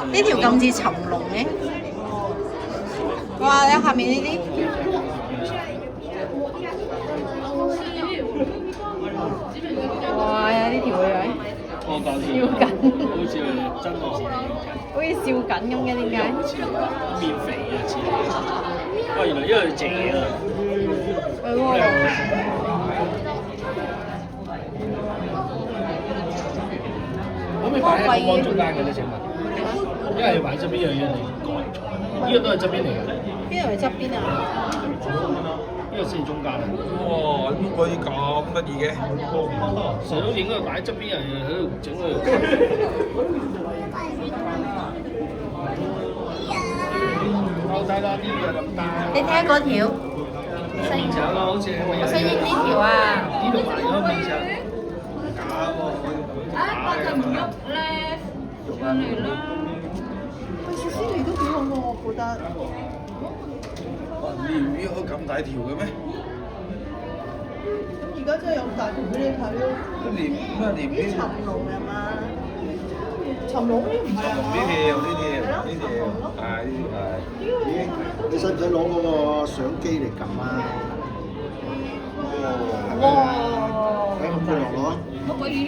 呢條咁似尋龍嘅。哇！你下面呢啲，哇！有呢條嘅樣，我講笑緊，好似真係似好似笑緊咁嘅，點解？面肥啊似。哇！原來因為正啊。係喎。可唔可以擺喺個光中間嘅咧？請問，因為要擺側邊樣嘢嚟改錯，呢個都係側邊嚟嘅。邊度係側邊啊？呢個先係中間啊！哇！點可以咁得意嘅？成日都影佢擺側邊樣嘢喺度整佢。好睇啦！呢個咁大。你睇下嗰條，面牆咯，好似我想影呢條啊！呢度埋咗面牆。假喎！就唔喐咧，上嚟啦！喂，小仙魚都幾好喎，我覺得。哇！鯰魚可以咁大條嘅咩？咁而家真係有大條俾你睇咯。鯰魚？尋龍係嘛？尋龍呢唔係啊？呢條係呢條。你使唔使攞嗰個相機嚟撳啊？哇！睇咁佢落攞。乜鬼魚喐